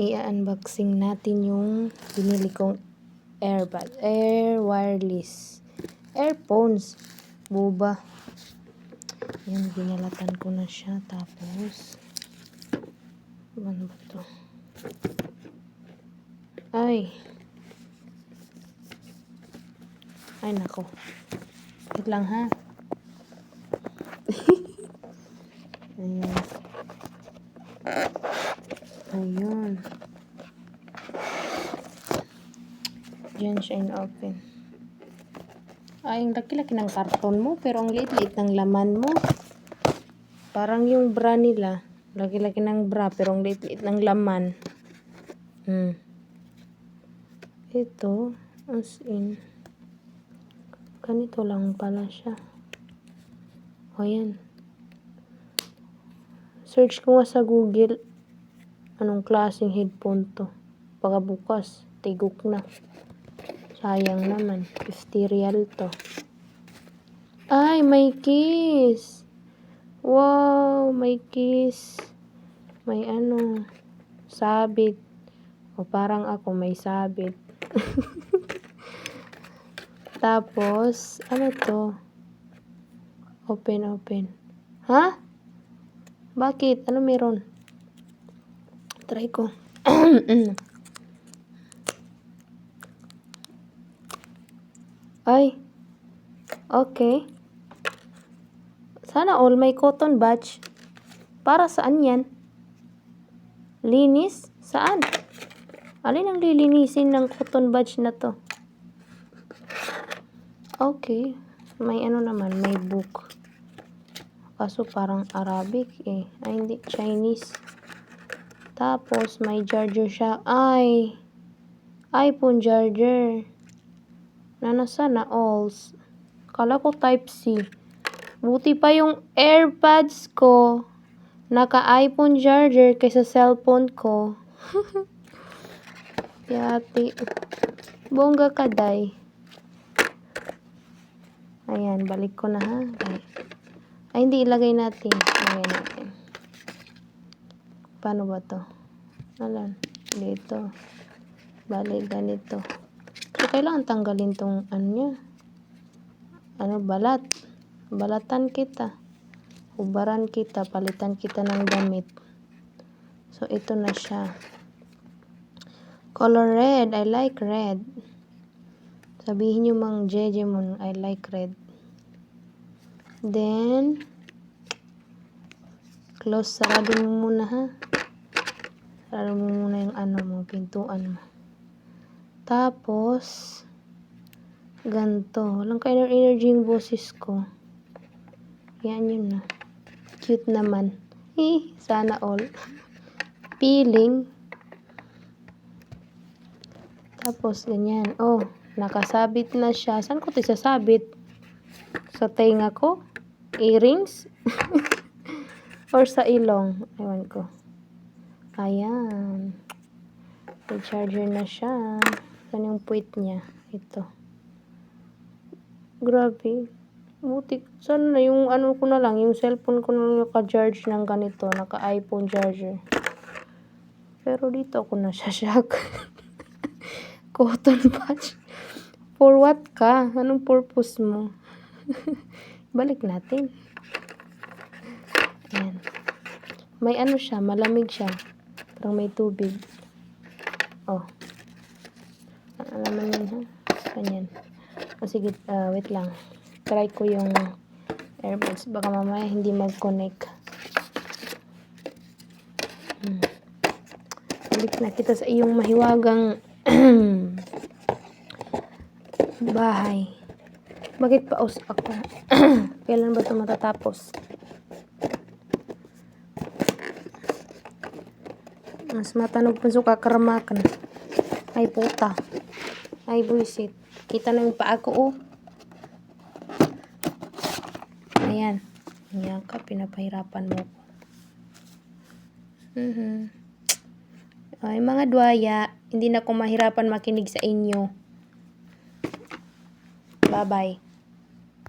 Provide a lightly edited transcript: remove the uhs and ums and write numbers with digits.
i-unboxing natin yung binili kong earbud. Wireless. Earphones. Boba. Yan, binalatan ko na siya. Tapos, ano ba to? Ay, nako. Wait lang ha. Ayan. Ayun. Diyan siya in-open. Ay, ang laki-laki ng karton mo, pero ang liit-liit ng laman mo. Parang yung bra nila. Laki-laki ng bra, pero ang liit-liit ng laman. Ito, as in, ganito lang pala siya. O, yan. Search ko nga sa Google, anong klaseng headphone to. Pagkabukas, tigok na. Sayang naman. 50 real to. Ay, may case. Wow, may case. May sabit. O parang ako may sabit. Tapos, ano to? Open. Ha? Bakit? Ano meron? Try ko. Ay. Okay. Sana all may cotton batch. Para saan yan? Linis? Saan? Alin ang lilinisin ng cotton batch na to? Okay. May naman, may book. Kaso parang Arabic eh. Ay, hindi. Chinese. Tapos, may charger siya. Ay, iPhone charger. Sana alls. Kala ko Type-C. Buti pa yung AirPods ko. Naka-iPhone charger kaysa cellphone ko. Yati. Bongga ka, day. Ayan, balik ko na ha. Okay. Ay, hindi, ilagay natin. Paano ba to? Alam, dito. Balik, ganito. So, kailangan tanggalin tong niya. Balat. Balatan kita. Ubaran kita. Palitan kita ng damit. So, ito na siya. Color red. I like red. Sabihin nyo mang Jejemon, I like red. Then, close. Sarado mo muna ha. Sarado mo muna yung pintuan mo. Tapos, ganto. Walang ka-energy yung boses ko. Yan yun na. Cute naman. Sana all. Peeling. Tapos, ganyan. Oh, nakasabit na siya. Saan ko ito sasabit? Sa tenga ko? Earrings? Or sa ilong? Ewan ko. Ayan. May charger na siya. Saan yung puwit niya? Ito. Grabe. Butik. Sana yung ko na lang, yung cellphone ko na lang naka-charge ng ganito. Naka-iPhone charger. Pero dito ako nasashock. Cotton patch. For what ka? Anong purpose mo? Balik natin. Ayan. May siya, malamig siya. Parang may tubig. Oh. Alaman yun ha. Ganyan. Sige, wait lang. Try ko yung earbuds. Baka mamaya hindi mag-connect. Balik na kita sa iyong mahiwagang bahay. Bakit paus ako? Kailan ba ito matatapos? Mas matanog pa sa kakaramakan. Ay puta. Ay buisit. Kita na yung paa ko oh. Ayan. Ayan ka. Pinapahirapan mo ko. Ay mga duwaya. Hindi na ako mahirapan makinig sa inyo. Bye-bye.